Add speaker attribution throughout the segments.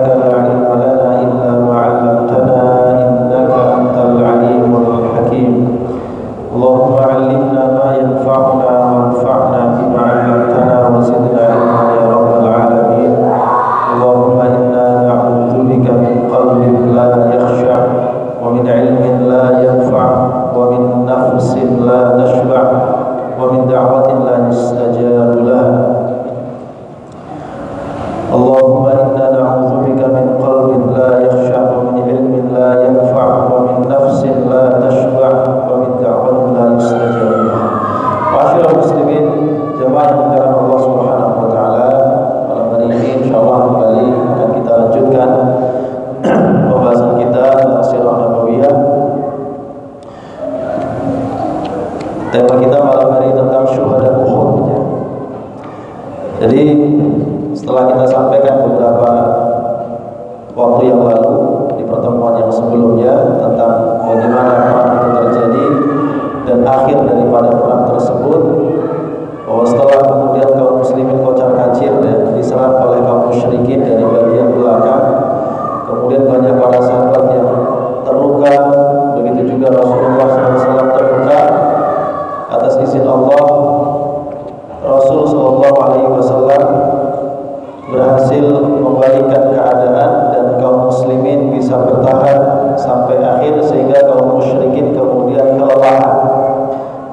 Speaker 1: سبحانك لا علم لنا إلا ما علمتنا إنك أنت العليم الحكيم اللهم علمنا ما ينفعنا وانفعنا بما علمتنا وزدنا علما يا رب العالمين اللهم إنا نعوذ بك من قلب لا يخشع ومن علم لا ينفع ومن نفس لا تشبع ومن دعوة لا يستجاب لها اللهم إنا نعوذ بك من قلب لا يخشع ومن علم لا ينفع ومن نفس لا تشبع ومن دعوة لا يستجاب لها. Ma'asyiral muslimin, jemaah yang dimuliakan Allah Subhanahu wa taala, malam hari ini insyaallah kembali akan kita lanjutkan pembahasan kita tentang Sirah Nabawiyah. Tema kita malam hari tentang syuhada Uhud. Jadi setelah kita sampaikan beberapa waktu yang lalu di pertemuan yang sebelumnya tentang bagaimana perang itu terjadi dan akhir daripada perang tersebut, bahwa setelah kemudian kaum muslimin kocar-kacir dan diserang oleh kaum musyrikin dari bagian belakang, kemudian banyak para sahabat yang terluka, begitu juga Rasulullah SAW terluka. Atas izin Allah, Rasul SAW berhasil membalikkan keadaan dan kaum muslimin bisa bertahan sampai akhir, sehingga kaum musyrikin kemudian kelelahan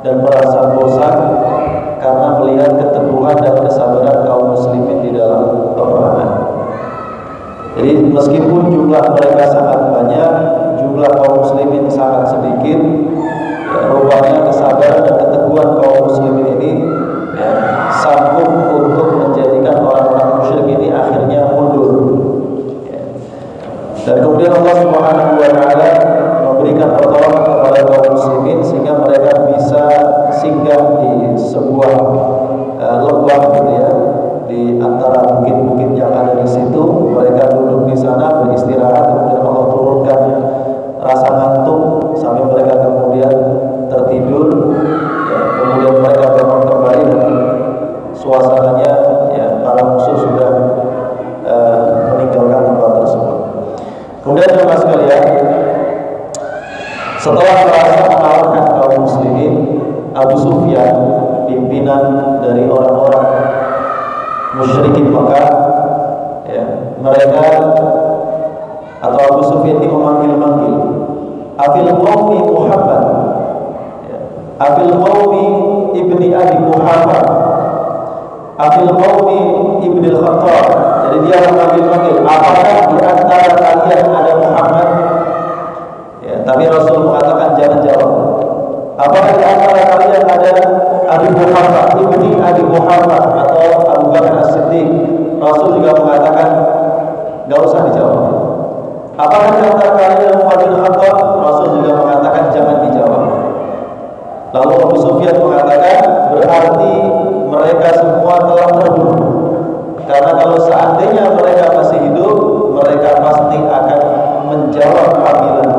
Speaker 1: dan merasa bosan karena melihat keteguhan dan kesabaran kaum muslimin di dalam peperangan. Jadi meskipun jumlah mereka sangat banyak, jumlah kaum muslimin sangat sedikit, rupanya kesabaran dan keteguhan kaum muslimin ini sanggup untuk menjadikan orang-orang musyrik ini akhirnya mundur. Dan kemudian Allah Subhanahu wa taala memberikan pertolongan kepada kaum muslimin sehingga mereka bisa singgah di sebuah lembah gitu ya, di antara bukit-bukit yang ada di situ. Mereka duduk di sana beristirahat, kemudian Allah turunkan rasa ngantuk sampai mereka kemudian tertidur, kemudian mereka bangun kembali dan suasananya para musuh sudah meninggalkan tempat tersebut. Kemudian jemaah sekalian, setelah merasa mengalahkan kaum muslimin, Abu Sufyan, pimpinan dari orang-orang musyrikin Mekah, mereka atau Abu Sufyan ini memanggil-manggil, Afil Qawmi Muhammad, Afil Qawmi Ibni Abi Muhammad, Afil Qawmi Ibni Al-Khattab. Jadi dia memanggil-manggil, apakah di antara kalian ada Muhammad? Tapi Rasul mengatakan jangan jawab. Apakah di antara kalian ada Abi Muhammad, Ibni Abi Muhammad atau Abu Bakar As-Siddiq? Rasul juga mengatakan gak usah dijawab. Apakah di antara kalian Umar bin Khattab? Rasul juga mengatakan jangan dijawab. Lalu Abu Sufyan mengatakan berarti mereka semua telah terbunuh, karena kalau seandainya mereka masih hidup, mereka pasti akan menjawab panggilan.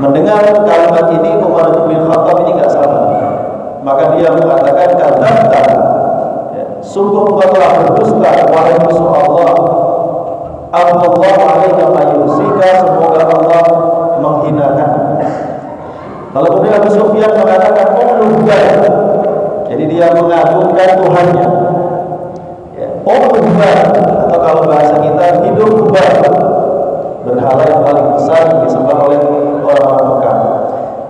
Speaker 1: Mendengar kalimat ini, Umar bin Khattab ini gak sabar, maka dia mengatakan kadzabta, sungguh engkau telah berdusta wahai musuh Allah. Allah alaika mayusika, semoga Allah menghinakan. Lalu kemudian Abu Sufyan mengatakan Hubal, jadi dia mengagungkan Tuhannya. Hubal, atau kalau bahasa kita hidup Hubal, berhala yang paling besar yang disembah oleh orang-orang Mekah.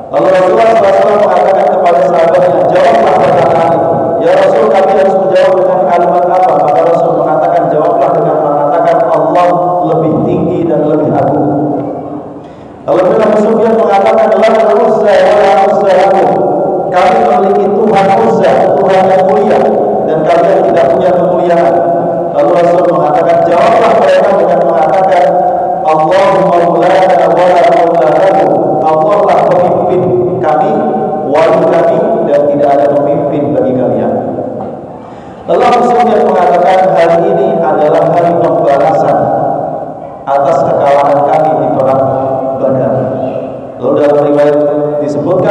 Speaker 1: Lalu Rasulullah SAW mengatakan kepada sahabatnya, jawablah perkataan itu. Ya Rasul, kami harus menjawab dengan kalimat apa? Maka Rasul mengatakan, jawablah dengan mengatakan Allah lebih tinggi dan lebih agung. Lalu Abu Sufyan mengatakan, la Uzza wa Uzza lakum, kami memiliki Tuhan Uzza, Tuhan yang mulia, dan kalian tidak punya kemuliaan. Lalu Rasul mengatakan, jawablah mereka dengan mengatakan Allahumma maulana wa la maula lakum, Allah lah pemimpin kami, wali kami, dan tidak ada pemimpin bagi kalian. Lalu Abu Sufyan mengatakan, hari ini adalah hari pembalasan atas kekalahan kami di perang Badar. Lalu dalam riwayat disebutkan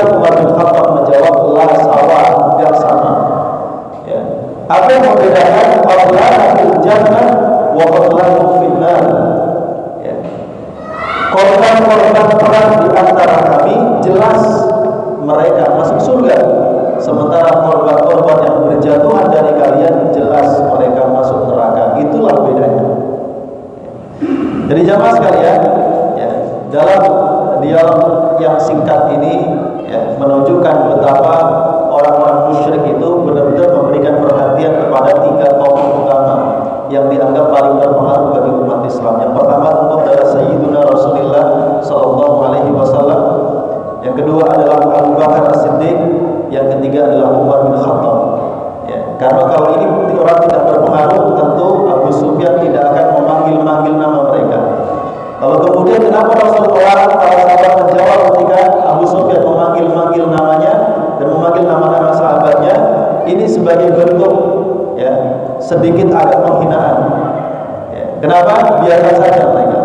Speaker 1: Jadi jamaah sekalian, ya, dalam dialog yang singkat ini ya, menunjukkan betapa orang-orang musyrik itu benar-benar memberikan perhatian kepada 3 tokoh utama yang dianggap paling berpengaruh bagi umat Islam. Yang pertama tentu adalah Sayyiduna Rasulullah Sallallahu Alaihi Wasallam. Yang kedua adalah Abu Bakar As-Siddiq. Yang ketiga adalah Umar bin Khattab. Ya, karena kalau ini orang tidak berpengaruh, tentu Abu Sufyan tidak akan memanggil nama mereka. Lalu kemudian kenapa Rasul melarang para sahabat menjawab ketika Abu Sufyan memanggil namanya dan memanggil nama-nama sahabatnya? Ini sebagai bentuk ya sedikit agak penghinaan. Ya, kenapa? Biarkan saja mereka.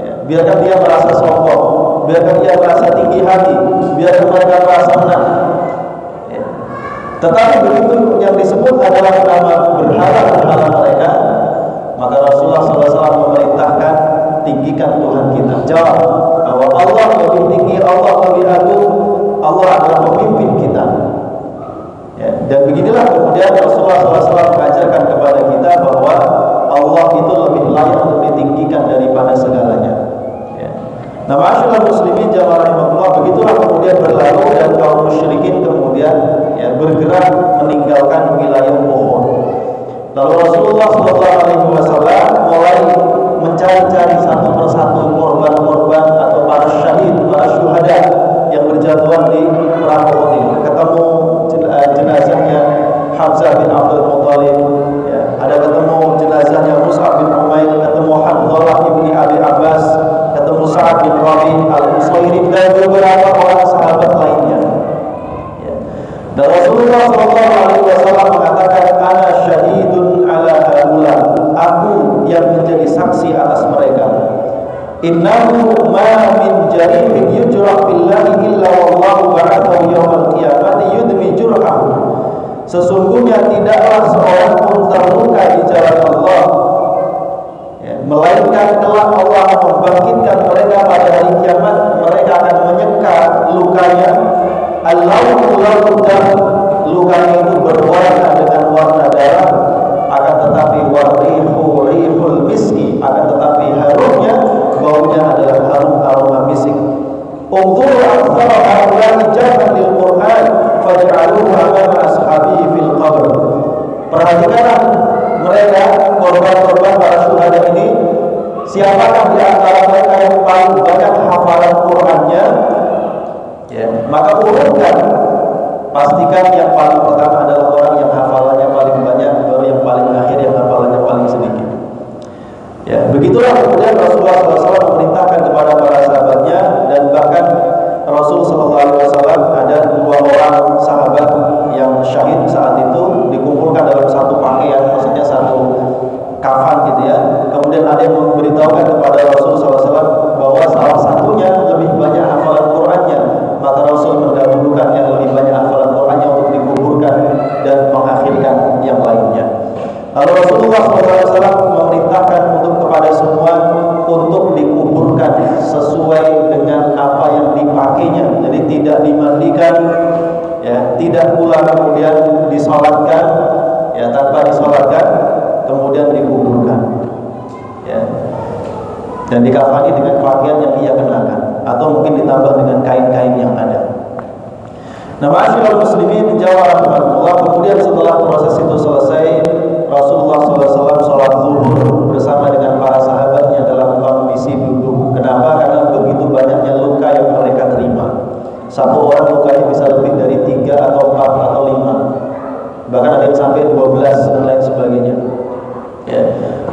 Speaker 1: Ya, biarkan dia merasa sombong, biarkan dia merasa tinggi hati, biarkan mereka merasa menang. Ya. Tetapi begitu yang disebut adalah nama berhala mereka, maka Rasulullah SAW memerintahkan tinggikan Tuhan kita. Jawab bahwa Allah lebih tinggi, Allah lebih agung, Allah adalah pemimpin kita. Ya, dan beginilah kemudian Rasulullah SAW mengajarkan kepada kita bahwa Allah itu lebih layak untuk ditinggikan daripada segalanya. Ya. Nah, ma'asyiral muslimin jamaah rahimahullah, begitulah kemudian berlalu dan kaum musyrikin kemudian ya, bergerak meninggalkan wilayah Uhud. Lalu Rasulullah SAW mulai mencari-cari satu persatu korban-korban atau para syahid, para syuhada yang berjatuhan di perang Uhud ini. Ketemu jenazahnya Hamzah bin Abdul Muttalib, ya. Ada ketemu jenazahnya Mus'ab bin Umair, ketemu Hanzalah bin Abi Abbas, ketemu Sa'ad bin Rabi al-Usairi dan beberapa orang sahabat lainnya. Ya. Dan Rasulullah SAW mengatakan, "Ana syahidun ala haula." Aku yang menjadi saksi atas mereka. Innahu ma min jarihin yujrah billahi illa wallahu ba'athahu yawmal qiyamati yudmi jurhahu. Sesungguhnya tidaklah seorang pun terluka di jalan Allah ya, melainkan kelak Allah akan membangkitkan mereka pada hari kiamat. Mereka akan menyeka lukanya. Lukanya itu berwarna dengan warna darah, akan tetapi warihul miski, akan tetapi harumnya, baunya adalah harum aroma misik. Unzuru aktsara haula'i jahan lil Qur'an faj'aluhu amama ashabihi fil qabr. Perhatikanlah mereka korban-korban para syuhada ini, siapakah di antara mereka yang paling banyak hafalan Qur'annya? Ya, maka urutkan, pastikan yang paling pertama adalah orang yang hafalannya paling banyak, baru yang paling akhir yang hafalannya paling sedikit. Ya, begitulah kemudian Rasulullah SAW memerintahkan kepada para sahabatnya, dan bahkan Rasul SAW ada 2 orang sahabat yang syahid saat itu dikumpulkan dalam satu pakaian, maksudnya satu kafan gitu ya. Kemudian ada yang memberitahukan kepada Rasul SAW bahwa salah satunya lebih banyak hafalan Qur'annya, maka Rasul mendahulukan yang lebih banyak hafalan Qur'annya untuk dikuburkan dan mengakhirkan yang lainnya. Lalu Rasulullah SAW memerintahkan untuk kepada semua untuk dikuburkan sesuai dengan apa yang dipakainya. Jadi tidak dimandikan, ya, tidak pula kemudian disolatkan, ya, tanpa disolatkan, kemudian dikuburkan, ya, dan dikafani dengan pakaian yang ia kenakan, atau mungkin ditambah dengan kain-kain yang ada. Nah, ma'asyiral muslimin jawab rahmatullah. Kemudian setelah proses itu selesai, Rasulullah SAW sholat zuhur bersama dengan para sahabatnya dalam kondisi duduk. Kenapa? Karena begitu banyaknya luka yang mereka terima. Satu orang lukanya bisa lebih dari 3 atau 4 atau 5, bahkan ada yang sampai 12 dan lain sebagainya. Ya.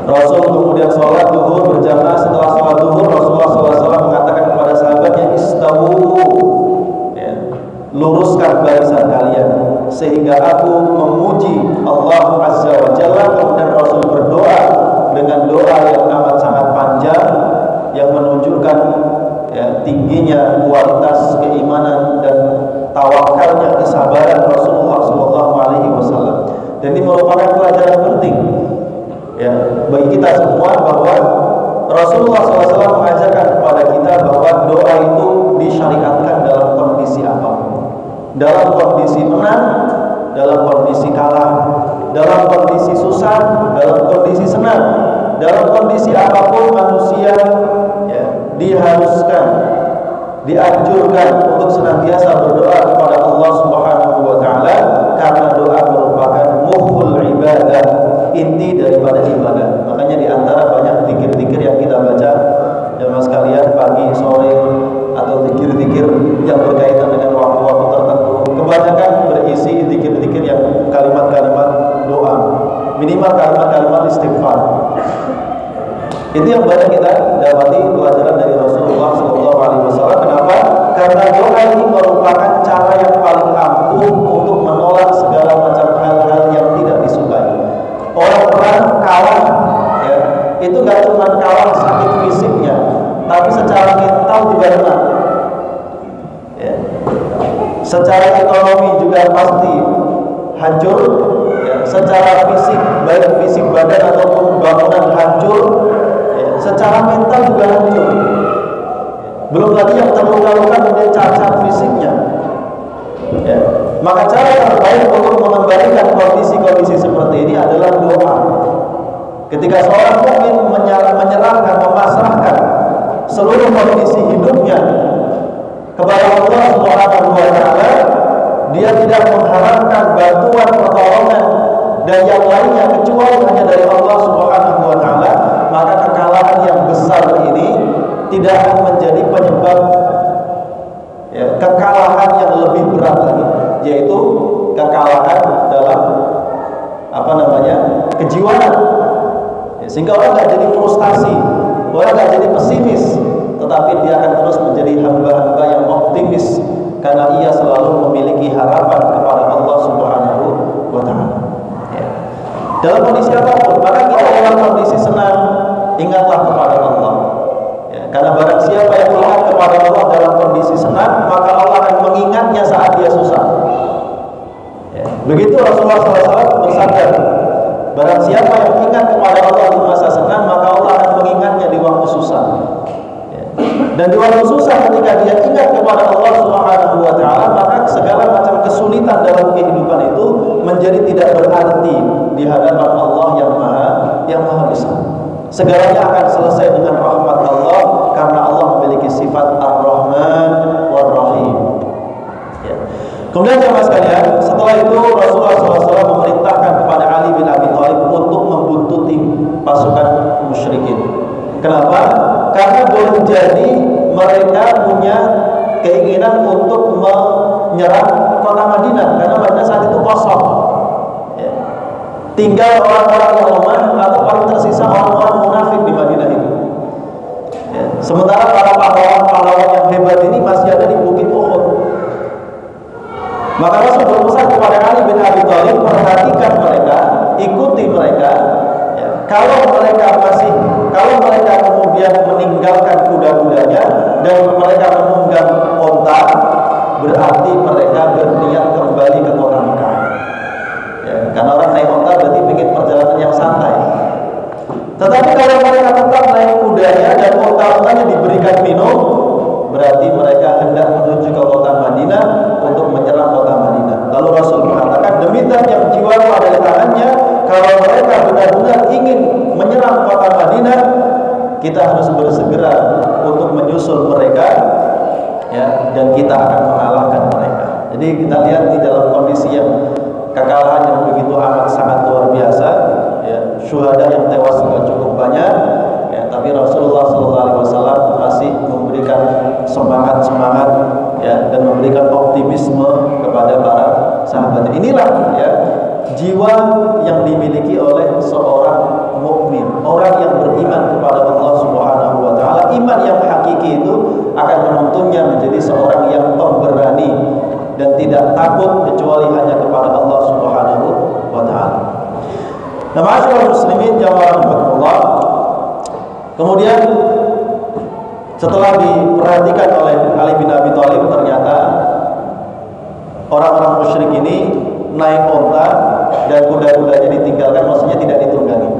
Speaker 1: Rasul kemudian sholat zuhur berjamaah. Setelah sholat zuhur, Rasulullah SAW mengatakan kepada sahabatnya, "Istawu," ya, luruskan barisan kalian, sehingga aku memuji Allah Azza wa Jalla. Kemudian Rasul berdoa dengan doa yang amat sangat panjang, yang menunjukkan ya, tingginya kualitas keimanan dan tawakalnya, kesabaran Rasulullah SAW. Dan ini merupakan pelajaran penting ya bagi kita semua, bahwa Rasulullah SAW mengajarkan kepada kita bahwa doa itu disyariatkan dalam kondisi apapun, dalam kondisi menang, dalam kondisi kalah, dalam kondisi susah, dalam kondisi senang, dalam kondisi apapun manusia dianjurkan untuk senantiasa berdoa kepada Allah Subhanahu wa taala karena doa merupakan mukhul ibadah, inti daripada ibadah. Makanya di antara banyak zikir-zikir yang kita baca jemaah sekalian pagi, sore, atau zikir-zikir yang berkaitan dengan waktu-waktu tertentu, kebanyakan berisi zikir-zikir yang kalimat-kalimat doa, minimal kalimat-kalimat istighfar. Itu yang banyak kita dapati pelajaran dari Rasulullah SAW. Kenapa? Karena doa ini merupakan cara yang paling ampuh untuk menolak segala macam hal-hal yang tidak disukai. Orang perang kalah, ya, itu gak cuma kalah sakit fisiknya, tapi secara mental juga kena. Ya. Secara ekonomi juga pasti hancur. Ya. Secara fisik, baik fisik badan ataupun bangunan hancur. Secara mental juga hancur. Belum lagi yang terluka-luka kemudian cacat fisiknya. Ya. Maka cara terbaik untuk mengembalikan kondisi-kondisi seperti ini adalah doa. Ketika seorang mukmin menyerahkan, memasrahkan seluruh kondisi hidupnya kepada Allah Subhanahu wa taala, dia tidak mengharapkan bantuan, pertolongan dan yang lainnya kecuali hanya dari Allah Subhanahu wa taala, maka kekalahan yang besar ini tidak akan menjadi penyebab kekalahan yang lebih berat lagi, yaitu kekalahan dalam kejiwaan. Sehingga orang nggak jadi frustasi, orang nggak jadi pesimis, tetapi dia akan terus menjadi hamba-hamba yang optimis karena ia selalu memiliki harapan kepada Allah Subhanahu wa taala. Dalam kondisi apapun, maka kita dalam kondisi senang, ingatlah kepada Allah. Karena barang siapa yang ingat kepada Allah dalam kondisi senang, maka Allah akan mengingatnya saat dia susah. Begitu Rasulullah SAW bersabda, barang siapa yang ingat kepada Allah di masa senang, maka Allah akan mengingatnya di waktu susah. Dan di waktu susah ketika dia ingat kepada Allah Subhanahu wa taala, maka segala macam kesulitan dalam kehidupan itu menjadi tidak berarti di hadapan Allah yang maha besar. Segalanya akan selesai dengan rahmat Allah karena Allah memiliki sifat Ar-Rahman War-Rahim. Kemudian jemaah sekalian, setelah itu Rasulullah SAW memerintahkan kepada Ali bin Abi Thalib untuk membuntuti pasukan musyrikin. Kenapa? Karena boleh jadi mereka punya keinginan untuk menyerang kota Madinah, karena Madinah saat itu kosong. Tinggal orang-orang yang lemah atau paling tersisa orang-orang munafik di Madinah itu. Sementara para pahlawan-pahlawan yang hebat ini masih ada di Bukit Uhud. Maka Rasul berpesan kepada Ali bin Abi Thalib, perhatikan mereka, ikuti mereka. Kalau mereka kemudian meninggalkan kuda-kudanya dan mereka menunggang onta, berarti mereka berniat kembali ke kota Mekah. Karena orang naik onta berarti bikin perjalanan yang santai. Tetapi kalau mereka tetap naik kudanya dan onta-ontanya diberikan minum, berarti mereka hendak menuju ke kota Madinah untuk menyerang kota Madinah. Lalu Rasul mengatakan, demi zat yang jiwaku ada di tangannya, kalau mereka benar-benar ingin menyerang kota Madinah, kita harus bersegera untuk menyusul mereka, dan kita akan mengalahkan mereka. Jadi kita lihat di dalam kondisi yang kekalahan yang begitu amat sangat luar biasa, syuhada yang tewas juga cukup banyak, tapi Rasulullah SAW masih memberikan semangat, dan memberikan optimisme kepada para sahabat. Inilah jiwa yang dimiliki oleh seorang mukmin, orang yang beriman kepada Allah Subhanahu wa taala. Iman yang hakiki itu akan menuntunnya menjadi seorang yang pemberani dan tidak takut kecuali hanya kepada Allah Subhanahu wa taala. Nah, ma'asyiral muslimin jamaah rahimakumullah. Kemudian setelah diperhatikan oleh Ali bin Abi Thalib, ternyata orang-orang musyrik ini naik onta dan kuda-kudanya ditinggalkan, maksudnya tidak ditunggangi.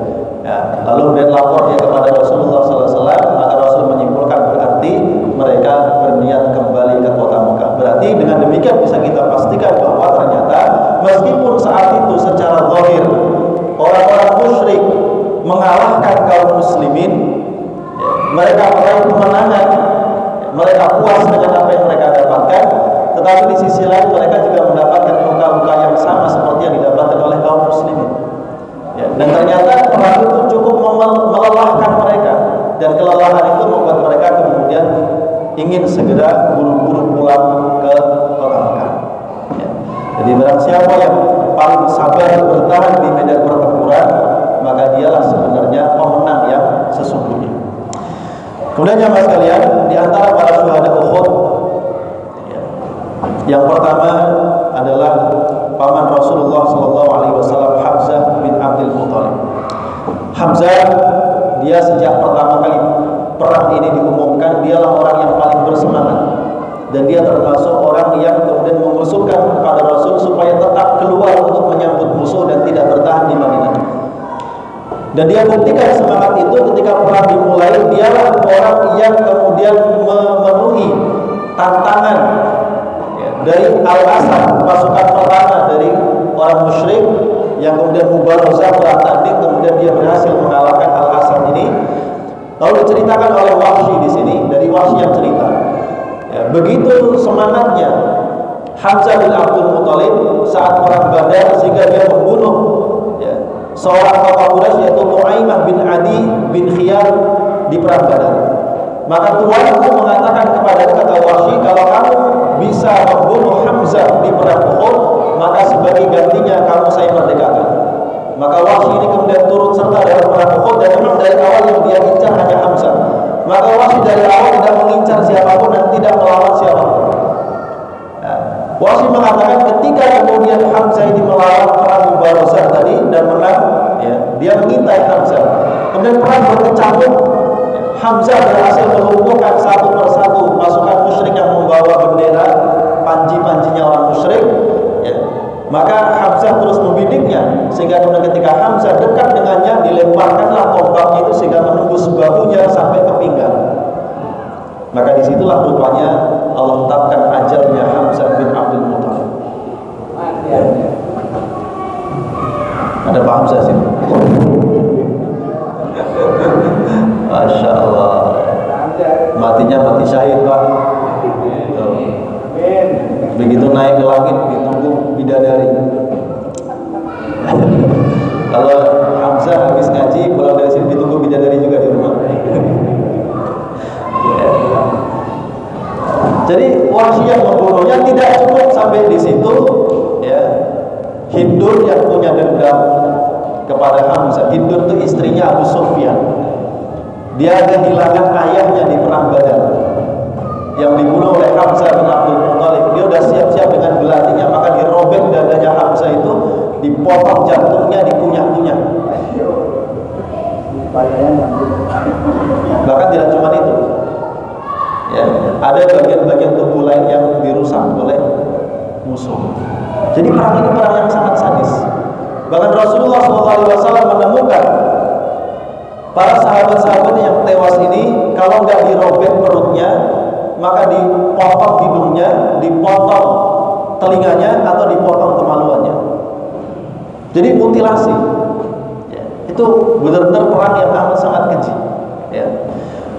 Speaker 1: Lalu kemudian lapor dia kepada Rasulullah SAW, maka Rasul menyimpulkan berarti mereka berniat kembali ke kota Mekah. Berarti dengan demikian bisa kita pastikan bahwa ternyata meskipun saat itu secara zahir orang-orang musyrik mengalahkan kaum muslimin, mereka meraih kemenangan, mereka puas dengan apa yang mereka dapatkan, tetapi di sisi lain mereka juga mendapatkan luka-luka yang sama seperti yang didapatkan oleh kaum muslimin. Ya, dan ternyata perang itu cukup melelahkan mereka, dan kelelahan itu membuat mereka kemudian ingin segera buru-buru pulang ke kota Mekah. Ya. Jadi barang siapa yang paling sabar bertahan di medan pertempuran, maka dialah sebenarnya pemenang yang sesungguhnya. Kemudian jamaah sekalian, di antara para syuhada Uhud, ya, yang pertama adalah paman Rasulullah SAW, Hamzah bin Abdul Muthalib. Hamzah, dia sejak pertama kali perang ini diumumkan, dialah orang yang paling bersemangat, dan dia termasuk orang yang kemudian mengusulkan kepada Rasul supaya tetap keluar untuk menyambut musuh dan tidak bertahan di Madinah. Dan dia buktikan semangat itu ketika perang dimulai. Dialah orang yang kemudian memenuhi tantangan, ya, dari Al-Asad, pasukan pertama dari orang musyrik yang kemudian mubarozah bertanding, kemudian dia berhasil mengalahkan Al-Asad ini. Lalu diceritakan oleh Wahsy di sini, dari Wahsy yang cerita, ya, begitu semangatnya Hamzah bin Abdul Muthalib saat perang Badar sehingga dia membunuh, ya, seorang tokoh Quraisy yaitu Nu'aimah bin Adi bin Khiyar di perang Badar. Maka Tuhanku mengatakan kepada kata Wahsy, kalau kamu bisa membunuh Hamzah di perang Uhud, maka sebagai gantinya kamu saya merdekakan. Maka Wahsy ini kemudian turut serta dalam perang Uhud, dan memang dari awal yang dia incar hanya Hamzah. Maka Wahsy dari awal tidak mengincar siapapun dan tidak melawan siapapun. Wahsy mengatakan ketika kemudian Hamzah ini melawan perang Mubarozah tadi dan menang, ya, dia mengintai Hamzah. Kemudian perang berkecamuk, ya, Hamzah berhasil melumpuhkan satu persatu pasukan musyrik yang membawa bendera, panji-panjinya orang musyrik, ya. Maka Hamzah terus membidiknya, sehingga kemudian ketika Hamzah dekat dengannya, dilemparkanlah tombaknya itu sehingga menembus bahunya sampai ke pinggang. Maka disitulah rupanya Allah tetapkan ajalnya Hamzah bin Abdul Muthalib. Ya. Ada Pak Hamzah sini. Masya Allah. Matinya mati syahid, Pak. Begitu naik ke langit ditunggu bidadari. Kalau Hamzah habis ngaji pulang dari sini ditunggu bidadari juga di rumah. Jadi Wahsy yang membunuhnya tidak cukup sampai di situ, ya. Hindun yang punya dendam kepada Hamzah. Hindun itu istrinya Abu Sufyan. Dia kehilangan ayahnya di perang Badar, yang dibunuh oleh Hamzah bin Abdul Muthalib. Dia sudah siap-siap dengan belatinya, maka dirobek dadanya Hamzah itu, dipotong jantungnya, dikunyah-kunyah. Bahkan tidak cuma itu, ya, ada bagian-bagian tubuh lain yang dirusak oleh musuh. Jadi perang ini perang yang sangat sadis. Bahkan Rasulullah SAW menemukan para sahabat-sahabat yang tewas ini, kalau nggak dirobek perutnya, maka dipotong hidungnya, dipotong telinganya, atau dipotong kemaluannya. Jadi mutilasi, ya, itu benar-benar perang yang amat sangat keji, ya.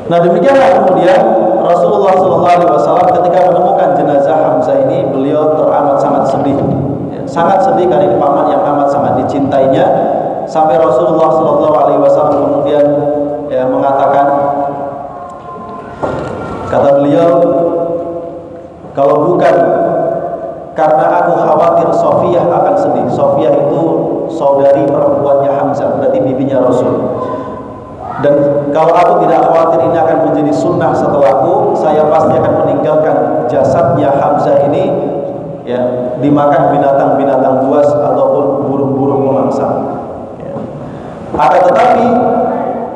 Speaker 1: Nah, demikianlah kemudian Rasulullah SAW ketika menemukan jenazah Hamzah ini, beliau teramat sangat sedih, ya, sangat sedih karena ini paman yang amat sangat dicintainya, sampai Rasulullah SAW kemudian, ya, mengatakan, kata beliau, kalau bukan karena aku khawatir Sofiyah akan sedih. Sofiyah itu saudari perempuannya Hamzah, berarti bibinya Rasul. Dan kalau aku tidak khawatir ini akan menjadi sunnah setelahku, saya pasti akan meninggalkan jasadnya Hamzah ini, ya, dimakan binatang-binatang buas ataupun burung-burung pemangsa, ya. Akan tetapi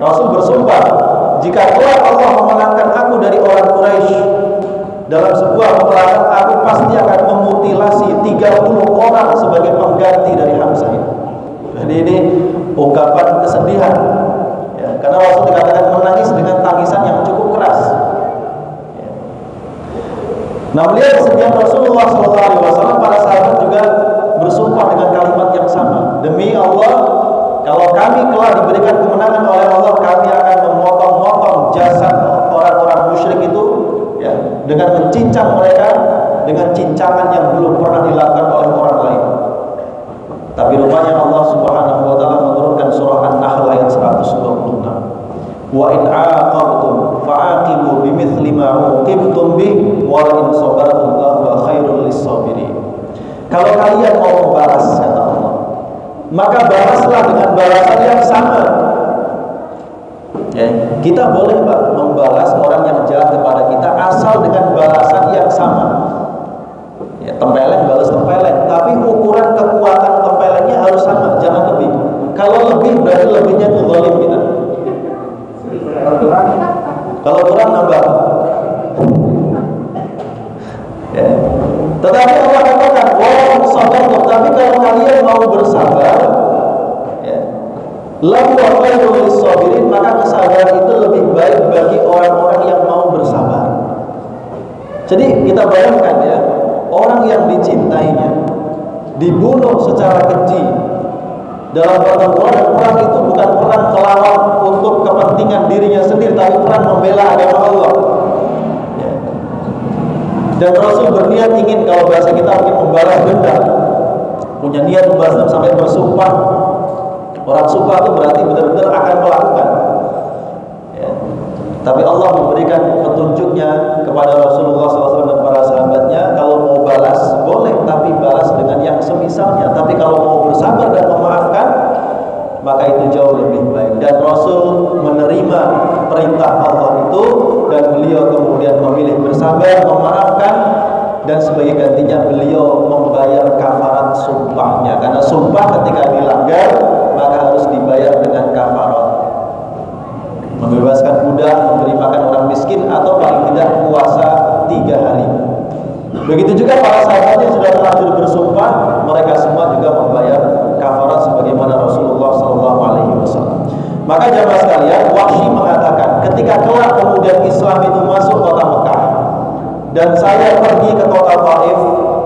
Speaker 1: Rasul bersumpah, jika kelak Allah memenangkan aku dari orang Quraisy dalam sebuah peperangan, aku pasti akan memutilasi 30 orang sebagai pengganti dari Hamzah ini. Jadi ini ungkapan kesedihan, ya, karena Rasul dikatakan menangis dengan tangisan yang cukup keras, ya. Nah, melihat kesedihan Rasulullah SAW, para sahabat juga bersumpah dengan kalimat yang sama, demi Allah, kalau kami telah diberikan kemenangan oleh Allah, kami akan memotong-motong jasad orang-orang musyrik itu, ya, dengan mencincang mereka dengan cincangan yang belum pernah dilakukan oleh orang lain. Tapi rupanya Allah Subhanahu wa taala menurunkan surah An-Nahl ayat 126. Wa in 'aqabtum fa'aqibu bimithli ma 'uqibtum bih wa in sabartum lahu khairul lis-sabirin. Kalau kalian mau membalas, kata Allah, maka balaslah dengan balasan yang sama. Ya, kita boleh Pak membalas orang yang jahat kepada kita asal dengan balasan yang sama. Ya, tempeleng balas tempeleng, tapi ukuran kekuatan tempelengnya harus sama, jangan lebih. Kalau lebih berarti lebihnya itu zalim kita. Kalau kurang nambah. Ya. Tetapi Allah katakan, "Wa sabartum," tapi kalau kalian mau bersabar, ya, lahu khairul lis-sabirin, maka kesabaran itu lebih baik bagi orang-orang yang mau bersabar. Jadi kita bayangkan ya, orang yang dicintainya dibunuh secara keji dalam pertempuran, dan perang itu bukan perang melawan untuk kepentingan dirinya sendiri, tapi perang membela agama Allah. Ya. Dan Rasul berniat ingin, kalau bahasa kita mungkin membalas dendam, punya niat membalas dendam sampai bersumpah. Orang sumpah itu berarti benar-benar akan melakukan. Ya. Tapi Allah memberikan petunjuknya kepada Rasulullah SAW dan para sahabatnya, kalau mau balas boleh, tapi balas dengan yang semisalnya. Tapi kalau mau bersabar dan memaafkan, maka itu jauh lebih baik. Dan Rasul menerima perintah Allah itu, dan beliau kemudian memilih bersabar, memaafkan, dan sebagai gantinya beliau membayar kafarat sumpahnya. Karena sumpah ketika dilanggar, maka harus dibayar dengan kafarat. Membebaskan budak, memberi makan orang miskin, atau paling tidak puasa 3 hari. Begitu juga para sahabat yang sudah terlanjur bersumpah, mereka semua juga membayar kafarat sebagaimana Rasulullah SAW. Maka jamaah sekalian, Wahsy mengatakan, ketika kelak kemudian Islam itu masuk kota Mekah dan saya pergi ke kota Taif,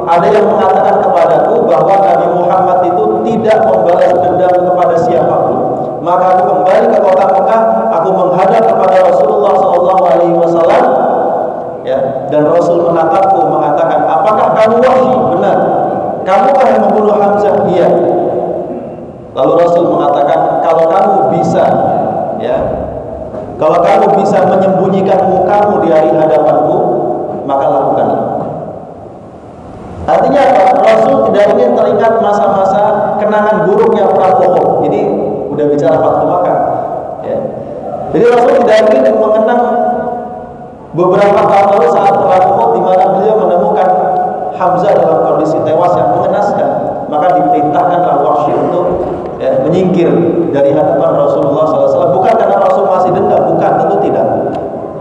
Speaker 1: ada yang mengatakan kepadaku bahwa Nabi Muhammad itu tidak membalas dendam kepada siapapun. Maka aku kembali ke kota Mekah, aku menghadap kepada Rasulullah SAW, ya, dan Rasul menatapku mengatakan, apakah kamu Wahsy? Benar. Kamukah yang membunuh Hamzah? Iya. Lalu Rasul mengatakan, kalau kamu bisa, ya, kalau kamu bisa menyembunyikan mukamu di hari hadapanku, maka lakukanlah. Artinya apa? Rasul tidak ingin teringat masa-masa kenangan buruknya perang Uhud. Ini udah bicara Fathu Makkah, ya. Jadi Rasul tidak ingin mengenang beberapa tahun lalu saat perang Uhud, di mana beliau menemukan Hamzah dalam kondisi tewas yang mengenaskan. Maka diperintahkanlah Wahsy untuk, ya, menyingkir dari hadapan Rasulullah SAW. Bukan karena Rasul masih dendam, bukan, tentu tidak.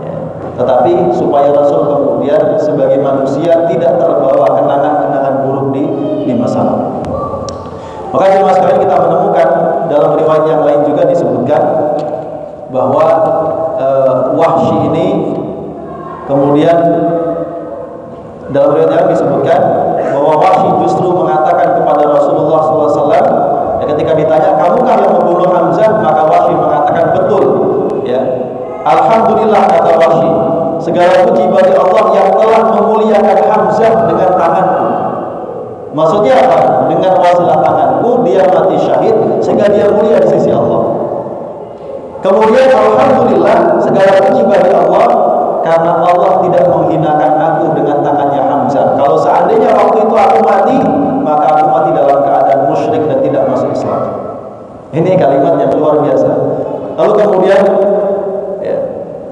Speaker 1: Ya. Tetapi supaya Rasul kemudian sebagai manusia tidak terbawa kenangan-kenangan buruk di masa lalu. Maka jemaah sekalian, kita menemukan dalam riwayat yang lain juga disebutkan bahwa Wahsy ini kemudian dalam riwayat yang disebutkan bahwa Wahsy justru mengatakan kepada Rasulullah SAW, ya, ketika ditanya, kamukah yang membunuh Hamzah? Maka Wahsy mengatakan, betul, ya. Alhamdulillah, kata Wahsy, segala puji bagi Allah yang telah memuliakan Hamzah dengan tanganku. Maksudnya apa? Dengan wasilah tanganku dia mati syahid sehingga dia mulia di sisi Allah. Kemudian alhamdulillah, segala puji bagi Allah karena Allah tidak menghinakan aku dengan tangannya Hamzah. Kalau seandainya waktu itu aku mati, maka aku mati dalam keadaan musyrik dan tidak masuk Islam. Ini kalimat yang luar biasa. Lalu kemudian, ya,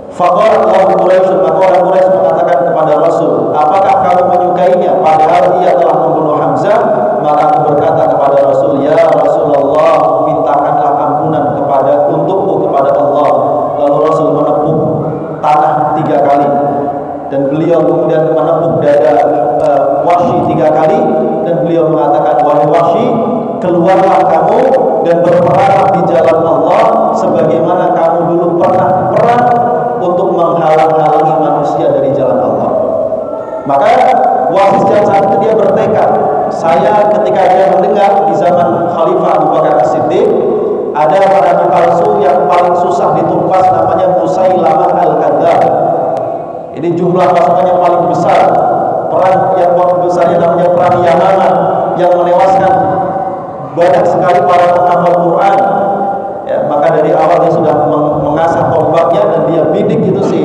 Speaker 1: faqala Allahu Quraisy, maka orang Quraisy mengatakan kepada Rasul, apakah kamu menyukainya padahal dia telah membunuh Hamzah? Maka aku berkata kepada Rasul, ya Rasulullah, mintakanlah ampunan untukku kepada Allah. Lalu Rasul menepuk tanah 3 kali, dan beliau kemudian menepuk dada Wahsy 3 kali, dan beliau mengatakan, wahai Wahsy, keluarlah kamu dan berperang di jalan Allah sebagaimana kamu dulu pernah perang untuk menghalang-halangi manusia dari jalan Allah. Maka Wahsy sejak saat itu dia bertekad, saya ketika dia mendengar di zaman Khalifah Abu Bakar As-Siddiq ada nabi palsu yang paling susah ditumpas, namanya Musailamah Al-Kadzdzab. Ini jumlah pasukannya paling perang Yamamah yang menewaskan banyak sekali para penghafal Quran. Ya, maka dari awal dia sudah mengasah tombaknya dan dia bidik itu si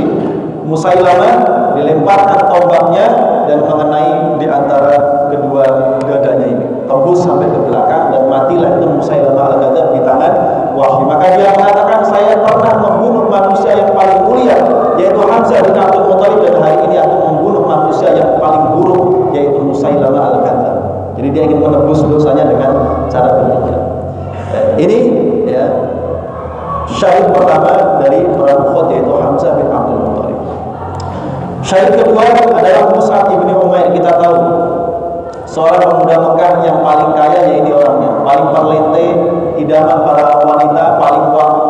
Speaker 1: Musailamah, dilemparkan tombaknya dan mengenai di antara kedua dadanya ini, tembus sampai ke belakang dan matilah itu Musailamah al-Kadzdzab di tangan Wahsy. Maka dia mengatakan, saya pernah membunuh manusia yang paling mulia yaitu Hamzah bin Abdul Muthalib, dan hari ini aku membunuh manusia yang paling buruk yaitu Musailamah al-Kadzdzab. Jadi dia ingin menebus dosanya dengan cara demikian. Ini ya syahid pertama dari perang Uhud yaitu Hamzah bin Abdul Muthalib. Syahid kedua adalah Mus'ab ibn Umair. Kita tahu seorang pemuda Mekah yang paling kaya, ya ini orangnya, paling perlente, idaman para wanita,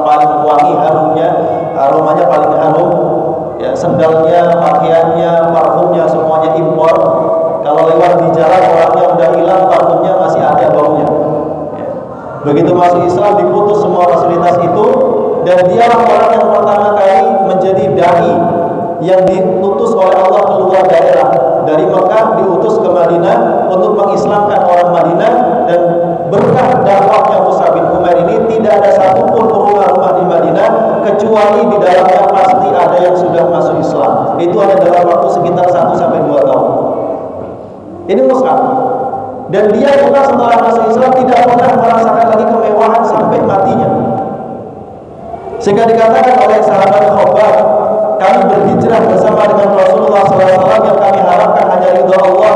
Speaker 1: paling wangi harumnya, aromanya paling harum, ya, sendalnya, pakaiannya, parfumnya semuanya impor. Kalau lewat di jalan orangnya udah hilang, parfumnya masih ada baunya. Ya. Begitu masuk Islam diputus semua fasilitas itu, dan dialah orang yang pertama kali menjadi dai yang diutus oleh Allah keluar daerah dari Mekah, diutus ke Madinah untuk mengislamkan orang Madinah. Dan berkah dakwahnya Mus'ab bin Umair ini tidak ada satupun rumah-rumah di Madinah kecuali di dalamnya pasti ada yang sudah masuk Islam. Itu hanya dalam waktu sekitar 1-2 tahun. Ini Mus'ab, dan dia juga setelah masuk Islam tidak pernah merasakan lagi kemewahan sampai matinya, sehingga dikatakan oleh sahabat Khabbab, kami berhijrah bersama dengan Rasulullah SAW yang kami harapkan hanya ridha Allah.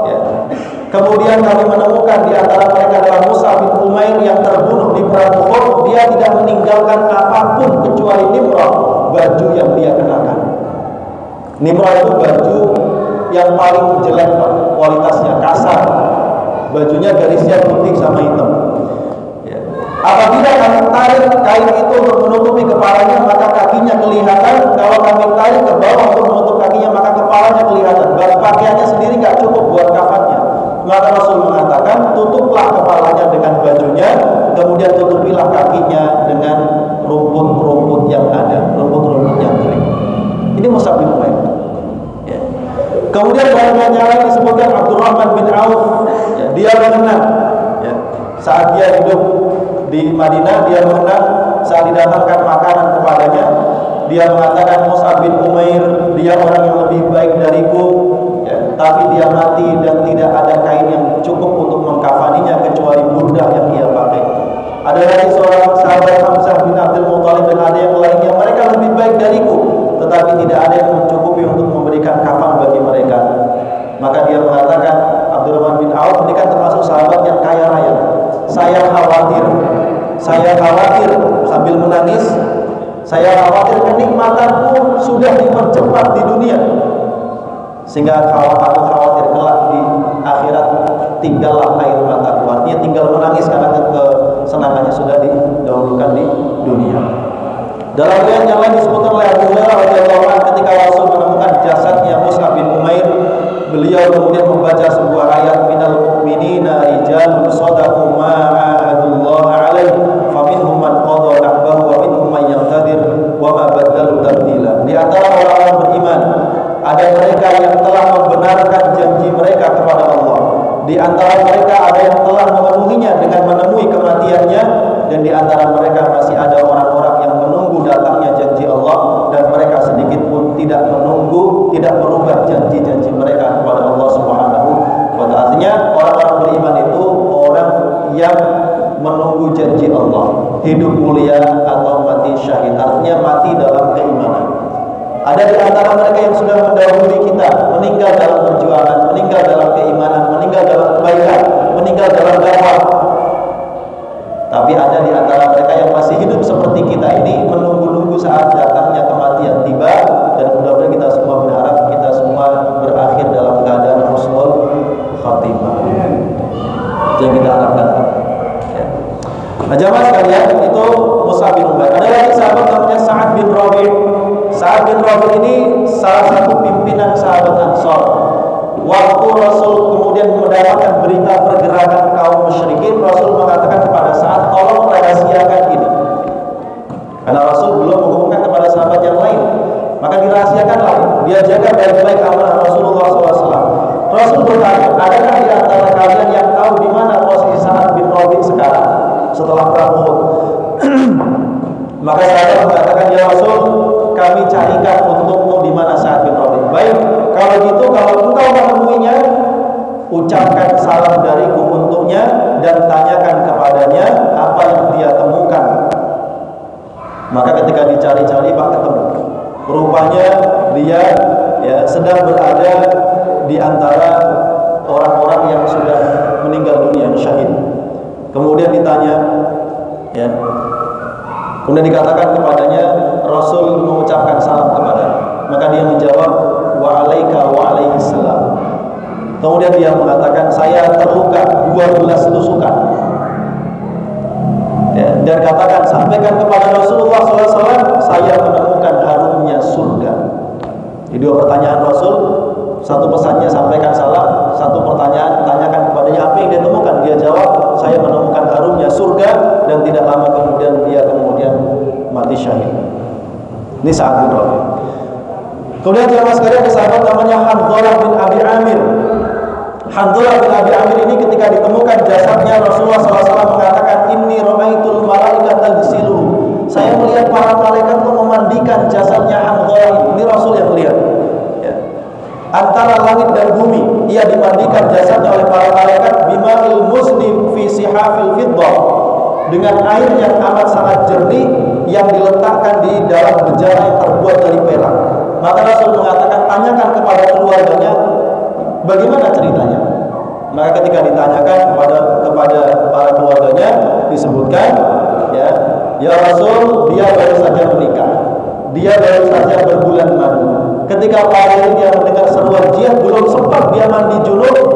Speaker 1: Ya. Kemudian kami menemukan di antara mereka adalah Mus'ab bin Umair yang terbunuh di perang Uhud. Dia tidak meninggalkan apapun kecuali nimrah, baju yang dia kenakan. Nimrah itu baju yang paling jelek, kualitasnya kasar. Bajunya garisnya putih sama hitam. Apabila kami tarik kain itu untuk menutupi kepalanya, maka kakinya kelihatan. Kalau kami tarik ke bawah untuk menutup kakinya, maka kepalanya kelihatan. Pakaiannya sendiri nggak cukup buat kafannya. Maka Rasul mengatakan, tutuplah kepalanya dengan bajunya, kemudian tutupilah kakinya dengan rumput-rumput yang ada, rumput-rumput yang kering. Ini Mus'ab bin Umair. Ya. Kemudian banyak yang lain disebutkan Abdurrahman bin Auf. Ya, dia mengenang, ya, saat dia hidup di Madinah, dia mengenang saat didatangkan makanan kepadanya, dia mengatakan, Mus'ab bin Umair, dia orang yang lebih baik dariku, ya, tapi dia mati dan tidak ada kain yang cukup untuk mengkafaninya kecuali burdah yang dia pakai. Ada lagi seorang sahabat Hamzah bin Abdul Muthalib dan ada yang lainnya, mereka lebih baik dariku, tetapi tidak ada yang mencukupi untuk memberikan kafan bagi mereka. Maka dia mengatakan, Abdurrahman bin Auf ini kan termasuk sahabat yang kaya raya, saya khawatir sambil menangis, saya khawatir kenikmatanku sudah dipercepat di dunia, sehingga aku khawatir kelak di akhirat tinggallah air mataku. Artinya tinggal menangis karena kesenangannya sudah didahulukan di dunia. Dalam riwayat yang lain disebutkan oleh Abu Hurairah radhiyallahu anhu, ketika Rasul menemukan jasadnya Mus'ab bin Umair, beliau kemudian membaca sebuah ayat, minal mu'minina rijalun shadaqu ma ahadullah alaihi faminhum man qada nahbahu wa minhum man yantadir wa ma badalu tabdila. Di antara orang-orang beriman ada mereka yang telah membenarkan janji mereka kepada Allah. Di antara mereka ada yang telah memenuhinya dengan menemui kematiannya, dan di antara mereka masih ada orang-orang yang menunggu datangnya janji Allah, dan mereka sedikit pun tidak menunggu, tidak merubah janji-janji mereka kepada Allah Subhanahu wa ta'ala. Artinya orang-orang beriman itu orang yang menunggu janji Allah, hidup mulia atau mati syahid, artinya mati dalam keimanan. Ada di antara mereka yang sudah mendahului kita, meninggal dalam perjuangan, meninggal dalam keimanan, meninggal dalam kebaikan, meninggal dalam dakwah. Tapi ada di antara mereka yang masih hidup seperti kita ini, menunggu-nunggu saat datangnya kematian tiba, dan mudah-mudahan kita semua berharap kita semua berakhir dalam keadaan husnul khatimah. Yang kita harapkan. Ya. Nah, jamaah sekalian, itu Mus'ab bin Umair. Ada lagi sahabat namanya Sa'ad bin Rabi'. Sa'ad bin Rabi' ini salah satu pimpinan sahabat Ansar. Waktu Rasul kemudian mendapatkan berita pergerakan kaum musyrikin, Rasul mengatakan kepada Sa'ad, tolong rahasiakan ini. Karena Rasul belum mengumumkan kepada sahabat yang lain, maka dirahasiakanlah. Dia jaga baik-baik amanah Rasulullah SAW. Rasul bertanya, ada adakah di antara kalian yang tahu di mana posisi Sa'ad bin Rabi' sekarang setelah perang Uhud? Maka sahabat mengatakan, ya Rasul, kami carikan untukmu di mana Sa'ad bin Rabi'. Baik, kalau gitu, kalau engkau menemuinya, ucapkan salam dariku untuknya dan tanyakan kepadanya apa yang dia temukan. Maka ketika dicari-cari, Pak, ketemu. Rupanya dia sedang berada di antara orang-orang yang sudah meninggal dunia, yang syahid. Kemudian ditanya, kemudian dikatakan kepadanya, Rasul mengucapkan salam kepadanya. Maka dia menjawab, wa alaika wa alaihi salam. Kemudian dia mengatakan, saya terluka 12 tusukan. Dan katakan, sampaikan kepada Rasulullah SAW, saya menemukan harumnya surga. Jadi dua pertanyaan Rasul, satu pesannya sampaikan salam, satu pertanyaan tanyakan kepadanya apa yang dia temukan. Dia jawab, saya menemukan harumnya surga, dan tidak lama kemudian dia mati syahid. Ini Sa'ad bin Rabi'. Kemudian jemaah sekalian, ada sahabat namanya Handhalah bin Abi Amir. Handhalah bin Abi Amir ini ketika ditemukan jasadnya, Rasulullah SAW mengatakan, inni ra'aitul malaikata ghsilu. Saya melihat para malaikat memandikan jasadnya Handhalah. Ini Rasul yang melihat. Antara langit dan bumi, ia dimandikan jasadnya oleh para malaikat bima'il muslim fi sihafil fiddah, dengan air yang amat sangat jernih yang diletakkan di dalam bejana yang terbuat dari perak. Maka Rasul mengatakan, tanyakan kepada keluarganya bagaimana ceritanya. Maka ketika ditanyakan kepada para keluarganya, disebutkan, ya Rasul, dia baru saja menikah, dia baru saja berbulan madu. Ketika pagi dia mendengar seruan jihad, belum sempat dia mandi junub,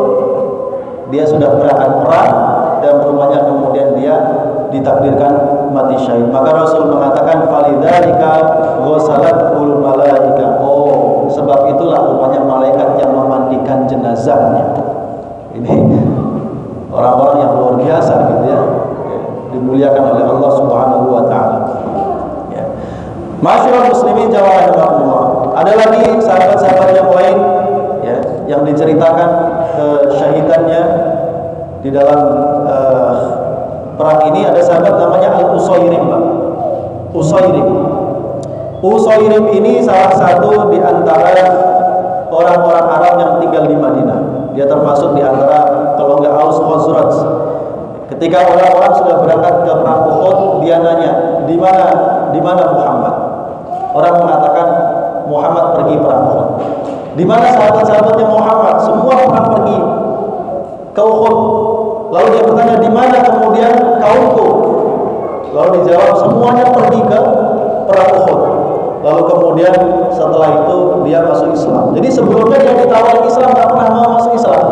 Speaker 1: dia sudah berangkat perang, dan rupanya kemudian dia ditakdirkan mati syahid. Maka Rasul mengatakan, falidzalika ghasalat ul malaika. Oh, sebab itulah rupanya malaikat yang memandikan jenazahnya. Ini orang-orang yang luar biasa gitu ya, dimuliakan oleh Allah Subhanahu wa taala. Masyaallah muslimin jamaah rahimakumullah. Ada lagi sahabat-sahabat yang lain yang diceritakan kesyahidannya di dalam perang ini. Ada sahabat namanya Al-Usayrim, Pak. Usayrim ini salah satu di antara orang-orang Arab yang tinggal di Madinah. Dia termasuk di antara keluarga Aus Khazraj. Ketika orang-orang sudah berangkat ke perang Uhud, dia nanya, di mana Muhammad? Orang mengatakan Muhammad pergi perang Uhud. Di mana sahabat-sahabatnya Muhammad? Semua orang pergi ke Uhud. Lalu dia bertanya, di mana kemudian kaumku? Lalu dijawab, semuanya pergi ke perang Uhud. Lalu kemudian setelah itu dia masuk Islam. Jadi sebelumnya dia ditawari Islam, tak pernah mau masuk Islam.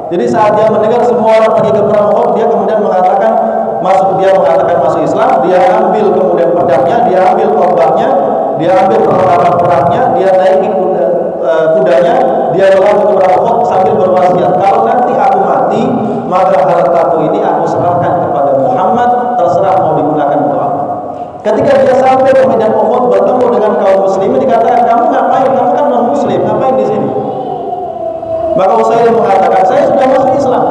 Speaker 1: Jadi saat dia mendengar semua orang pergi ke perang Uhud, dia kemudian mengatakan masuk Islam. Dia ambil kemudian pedangnya, dia ambil tombaknya, dia ambil peralatan perangnya, dia naiki kudanya, dia lewat ke perang Uhud sambil berwasiat, kalau nanti aku mati, maka hartaku ini aku serahkan kepada Muhammad, terserah mau digunakan untuk apa. Ketika dia sampai ke medan Uhud bertemu dengan kaum muslimin, dikatakan, kamu ngapain? Kamu kan non muslim, ngapain di sini? Maka Usayrim mengatakan, saya sudah masuk Islam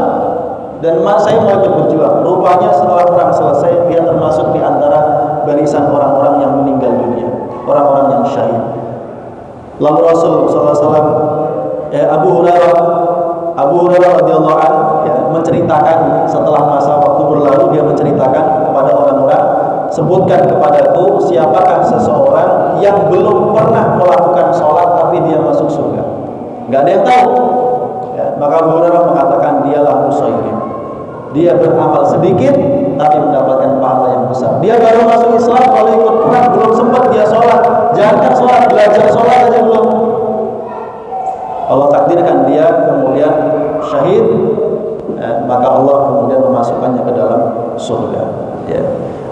Speaker 1: dan saya mau ikut berjuang. Rupanya setelah perang selesai, dia termasuk di antara barisan orang-orang yang meninggal dunia, orang-orang yang syahid. Lalu Rasul SAW, Abu Hurairah radhiyallahu anhu menceritakan, setelah masa waktu berlalu, dia menceritakan kepada orang-orang, sebutkan kepadaku siapakah seseorang yang belum pernah melakukan sholat tapi dia masuk surga. Gak ada yang tahu. Maka Abu Hurairah mengatakan, dialah Usayrim. Dia beramal sedikit tapi mendapatkan pahala yang besar. Dia baru masuk Islam, kalau ikut perang belum sempat dia sholat. Jangan sholat, belajar sholat aja belum. Allah takdirkan dia kemudian syahid, maka Allah kemudian memasukkannya ke dalam surga.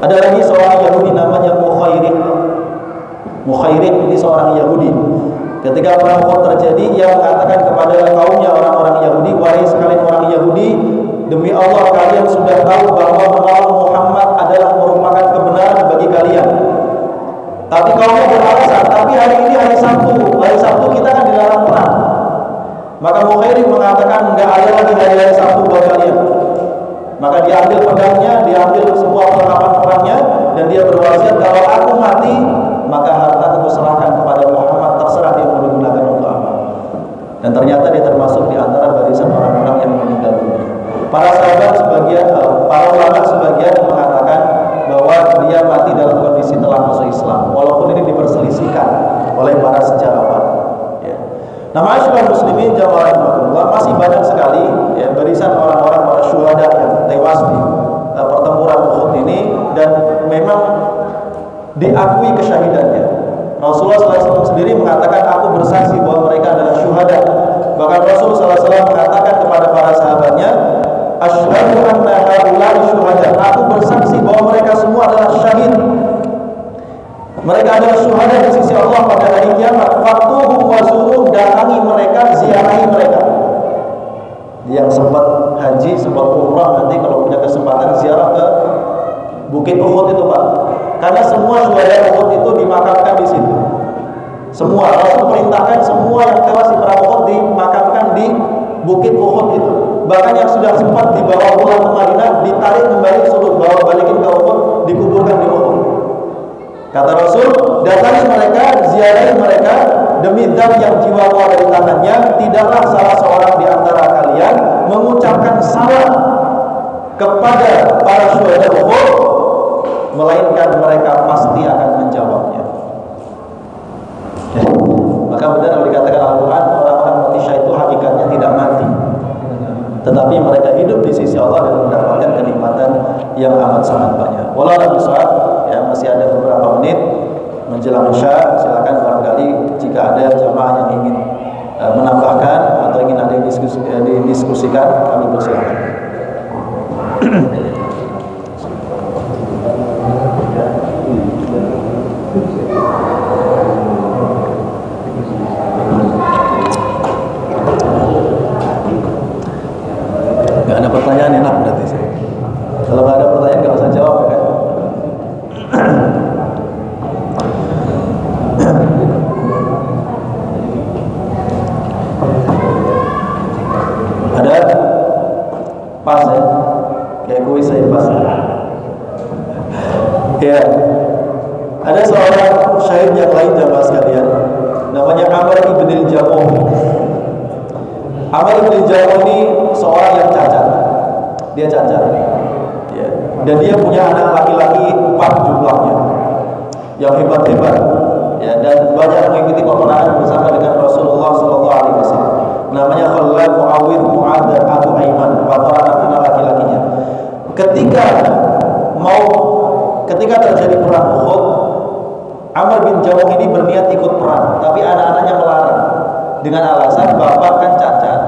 Speaker 1: Ada lagi seorang Yahudi namanya Mukhairik. Ini seorang Yahudi. Ketika perang Uhud terjadi, ia mengatakan kepada kaumnya, orang-orang Yahudi, wahai sekalian orang Yahudi, demi Allah kalian sudah tahu bahwa menolong Muhammad adalah merupakan kebenaran bagi kalian. Tapi kaumnya beralasan, tapi hari ini hari Sabtu kita kan dilarang perang. Maka Mukhairik mengatakan, enggak ada lagi hari Nah, ma'asyiral muslimin jamaah rahimakumullah, masih banyak sekali ya barisan orang-orang para syuhada yang tewas di pertempuran Uhud ini, dan memang diakui kesyahidannya. Rasulullah SAW sendiri mengatakan, aku bersaksi bahwa mereka adalah syuhada. Bahkan Rasulullah SAW mengatakan kepada para sahabatnya, asyhadu anna haula'i syuhada, aku bersaksi bahwa mereka semua adalah syahid. Mereka adalah syuhada di sisi Allah pada hari kiamat. Fatuhum wa zurum, datangi mereka, ziarahi mereka. Yang sempat haji, sempat umrah, nanti kalau punya kesempatan ziarah ke Bukit Uhud itu, Pak. Karena semua syuhada Uhud itu dimakamkan di situ. Semua, Rasul perintahkan semua yang tewas di perang Uhud dimakamkan di Bukit Uhud itu. Bahkan yang sudah sempat dibawa pulang ke Madinah ditarik kembali, suruh bawa balikin ke Uhud, dikuburkan di Uhud. Kata Rasul, datangi mereka, ziarahi mereka, demi zat yang jiwaku ada di tangannya, tidaklah salah seorang di antara kalian mengucapkan salam kepada para syuhada Uhud, melainkan mereka pasti akan menjawabnya. Maka benar kalau dikatakan Al-Quran, orang-orang mati syahid itu hakikatnya tidak mati, tetapi mereka hidup di sisi Allah dan mendapatkan kenikmatan yang amat sangat banyak. Wallahu a'lam bishawab. Ya, masih ada beberapa menit menjelang Isya. Silakan barangkali jika ada jamaah yang ingin menambahkan atau ingin ada yang didiskusikan, kami persilakan. Gak ada pertanyaan, enak berarti sih. Kalau gak ada pertanyaan gak usah jawab ya kan? Ada pas ya, kayak kuis saya pas ya. Ada seorang syahid yang lain jamaah sekalian, namanya Amr ibn al-Jamuh. Amr ibn al-Jamuh ini seorang yang cacat. Dia cacat ya. Dan dia punya anak laki-laki 4 jumlahnya, yang hebat-hebat ya, dan banyak mengikuti peperangan bersama dengan Rasulullah SAW. Namanya Khalid, Muawid, Mu'ad, dan Abu Aiman, 4 orang anak laki-lakinya. Ketika terjadi perang Uhud, Amr bin Jamuh ini berniat ikut perang, tapi anak-anaknya melarang dengan alasan bapak kan cacat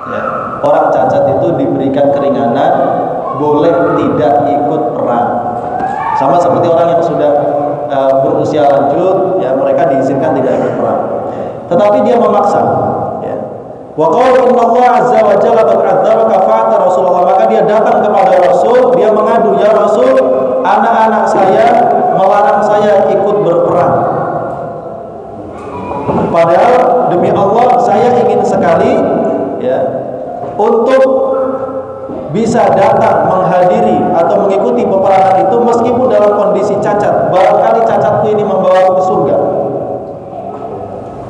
Speaker 1: ya. Orang cacat itu diberikan keringanan, boleh tidak ikut perang, sama seperti orang yang sudah berusia lanjut ya, mereka diizinkan tidak ikut perang. Tetapi dia memaksa ya. Wa qala innallaha azza wa jalla qad 'adzabaka fa'ata Rasulullah, maka dia datang kepada Rasul, dia mengadu, ya Rasul, anak-anak saya melarang saya ikut berperang. Padahal demi Allah saya ingin sekali ya untuk bisa datang menghadiri atau mengikuti peperangan itu meskipun dalam kondisi cacat. Barangkali cacatku ini membawaku ke surga.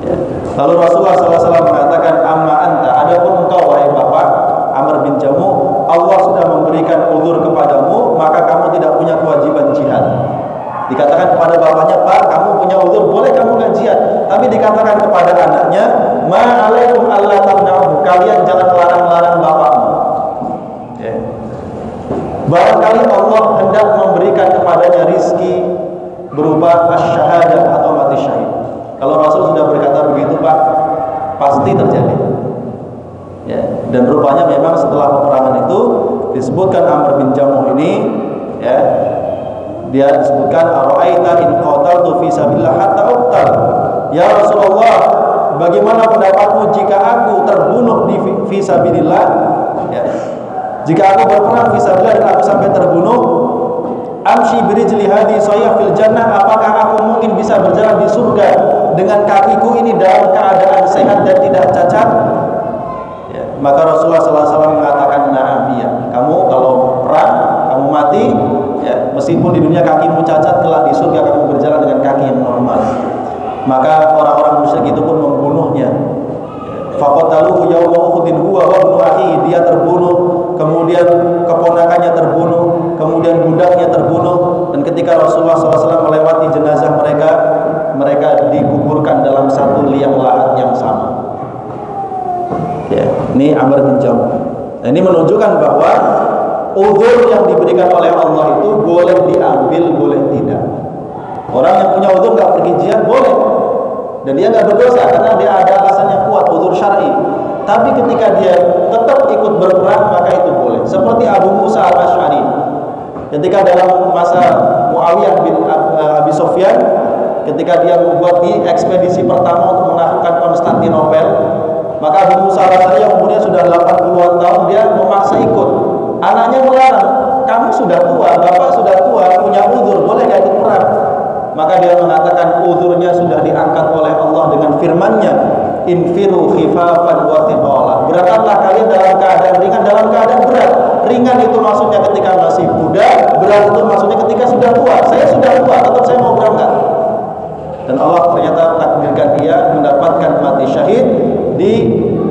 Speaker 1: Ya. Lalu Rasulullah SAW mengatakan, amma anta, adapun engkau wahai bapak Amr bin Jamuh, Allah sudah memberikan uzur kepadamu, maka kamu tidak punya kewajiban jihad. Dikatakan kepada bapaknya, Pak, kamu punya uzur, boleh kamu gak jihad. Tapi dikatakan kepada anaknya, ma'alaikum alla tamna'uhu, kalian jangan larang-larang bapakmu. Ya. Barangkali Allah hendak memberikan kepadanya rizki berupa asy-syahadah atau mati syahid. Kalau Rasul sudah berkata begitu, Pak, pasti terjadi. Ya. Dan rupanya memang setelah peperangan itu disebutkan Amr bin Jamuh ini ya, dia disebutkan, ara'aita in qataltu fi sabilillah hatta uqtal. Ya Rasulullah, bagaimana pendapatmu jika aku terbunuh di fi sabilillah ya. Jika aku berperang fi sabilillah dan aku sampai terbunuh, amshi birijli hadi saya fil jannah, apakah aku mungkin bisa berjalan di surga dengan kakiku ini dalam keadaan sehat dan tidak cacat? Ya, maka Rasulullah SAW mengatakan, na'am, ya, kamu kalau perang, kamu mati ya, meskipun di dunia kakimu cacat, kelak di surga kamu berjalan dengan kaki yang normal. Maka orang-orang musyrik itu pun membunuhnya. Faqataluhu yawma Uhudin huwa wa ibnu akhihi, dia terbunuh, kemudian keponakannya terbunuh, kemudian budaknya terbunuh, dan ketika Rasulullah SAW melewati jenazah mereka, mereka dikuburkan dalam satu liang lahat yang sama. Ini Amr bin Jamuh. Nah, ini menunjukkan bahwa uzur yang diberikan oleh Allah itu boleh diambil, boleh tidak. Orang yang punya uzur nggak pergi jihad boleh, dan dia nggak berdosa karena dia ada alasan yang kuat, uzur syar'i. Tapi ketika dia tetap ikut berperang, maka itu boleh. Seperti Abu Musa al-Asy'ari, ketika dalam masa Muawiyah bin Abi Sufyan, ketika dia membuat di ekspedisi pertama untuk menaklukkan Konstantinopel, maka Abu Musa al-Asy'ari yang umurnya sudah 80-an tahun, dia memaksa ikut. Anaknya melarang, kamu sudah tua, bapak sudah tua, punya uzur, boleh gak ikut perang? Maka dia mengatakan uzurnya sudah diangkat oleh Allah dengan firman-Nya, infiru khifafan wa thiqala. Berangkatlah kalian dalam keadaan ringan, dalam keadaan berat. Ringan itu maksudnya ketika masih muda, berat itu maksudnya ketika sudah tua. Saya sudah tua, tetap saya mau berangkat. Dan Allah ternyata takdirkan dia mendapatkan mati syahid di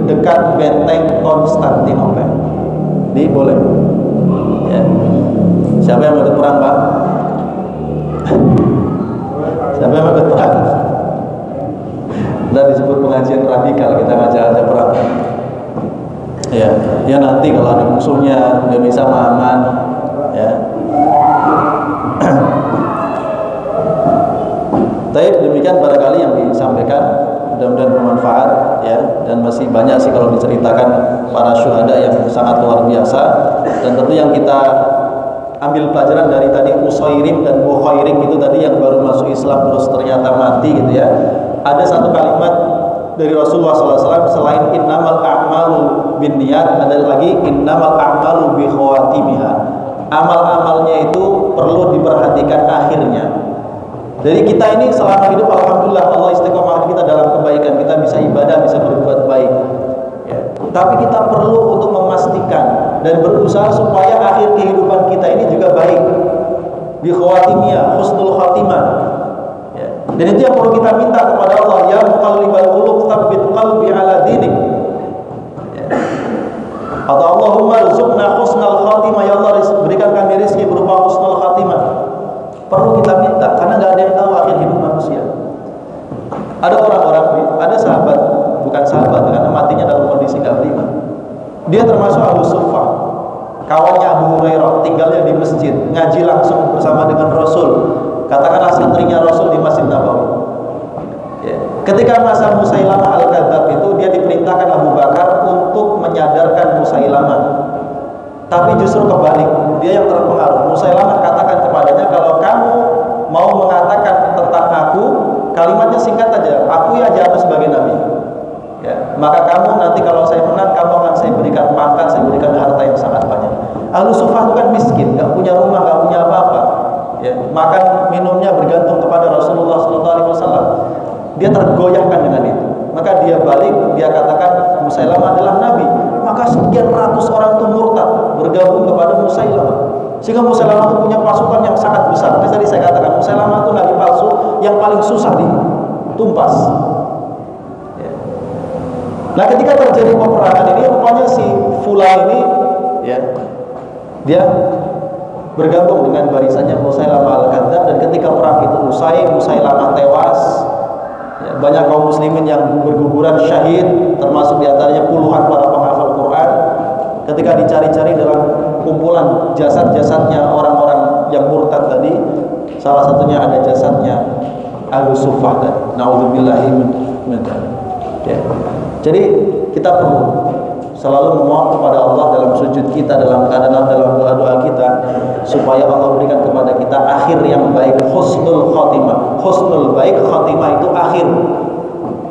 Speaker 1: dekat benteng Konstantinopel. Ini boleh. Ya. Siapa yang mau ikut perang, Pak? Siapa yang mau ikut perang? Kita disebut pengajian radikal, kita ngajak-ngajak perang. Ya nanti kalau ada musuhnya Indonesia aman, ya. Tapi demikian barangkali yang disampaikan, mudah-mudahan bermanfaat, ya. Dan masih banyak sih kalau diceritakan para syuhada yang sangat luar biasa. Dan tentu yang kita ambil pelajaran dari tadi Usairim dan Bukhairim itu tadi yang baru masuk Islam terus ternyata mati gitu ya. Ada satu kalimat dari Rasulullah SAW selain innamal a'malu binniyat, ada lagi innamal a'malu bi khawatimiha. Amal-amalnya itu perlu diperhatikan akhirnya. Jadi kita ini selama hidup alhamdulillah Allah istiqomah kita dalam kebaikan, kita bisa ibadah, bisa berbuat baik. Ya. Tapi kita perlu untuk memastikan dan berusaha supaya akhir kehidupan kita ini juga baik. Bi khawatimiyah, husnul khatimah. Ya. Dan itu yang perlu kita minta kepada Allah, ya muqallibal qulub tsabbit qalbi ala dinik. Ya. Atau Allahumma rzuqna husnal khatimah, ya Allah berikan kami rezeki berupa husnul khatimah. Perlu kita minta karena nggak ada yang tahu akhir hidup manusia. Ada orang-orang, ada sahabat, bukan sahabat karena matinya dalam kondisi nggak beriman. Dia termasuk Abu Suffah, kawannya Abu Hurairah, tinggalnya di masjid, ngaji langsung bersama dengan Rasul. Katakanlah santrinya Rasul di Masjid Nabawi. Ya. Ketika masa Musailamah al-Kadzdzab itu, dia diperintahkan Abu Bakar untuk menyadarkan Musailamah. Tapi justru kebalik, dia yang terpengaruh. Musailamah katakan kepadanya, kalau kamu mau mengatakan tentang aku, kalimatnya singkat aja, aku ya jatuh sebagai nabi. Ya, maka kamu nanti kalau saya menang, kamu akan saya berikan pangkat, saya berikan harta yang sangat banyak. Ahlu Suffah itu kan miskin, nggak punya rumah, nggak punya apa-apa. Ya, makan minumnya bergantung kepada Rasulullah SAW. Dia tergoyahkan dengan itu. Maka dia balik, dia katakan Musailamah adalah nabi. Maka sekian ratus orang itu murtad bergabung kepada Musailamah. Sehingga Musailamah itu punya pasukan yang sangat besar. Makanya tadi saya katakan Musailamah itu nabi palsu yang paling susah ditumpas. Ya. Nah, ketika terjadi peperangan ini, rupanya si Fulan ini, ya, dia bergabung dengan barisannya Musailamah al-Kadzdzab, dan ketika perang itu usai, Musailamah tewas. Ya, banyak kaum muslimin yang berguguran syahid, termasuk diantaranya puluhan para penghafal Quran. Ketika dicari-cari dalam kumpulan jasad-jasadnya orang-orang yang murtad tadi, salah satunya ada jasadnya Abu Suffah tadi. Nauzubillahi min dzalik. Ya. Jadi kita perlu selalu memohon kepada Allah dalam sujud kita, dalam keadaan dalam doa-doa kita, supaya Allah berikan kepada kita akhir yang baik, husnul khatimah. Husnul baik, khatimah itu akhir.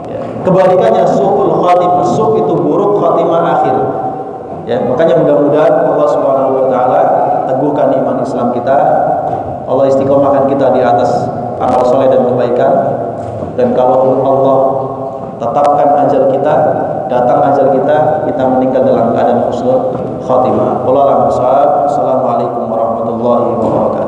Speaker 1: Ya. Kebalikannya su'ul khatimah, su' itu buruk, khatimah akhir. Ya, makanya mudah-mudahan Allah Subhanahu wa taala teguhkan iman Islam kita. Allah istiqomahkan kita di atas amal soleh dan kebaikan. Dan kalau Allah tetapkan ajal kita, datang ajal kita, kita meninggal dalam keadaan husnul khatimah. Wallahu a'lam bishawab. Assalamualaikum warahmatullahi wabarakatuh.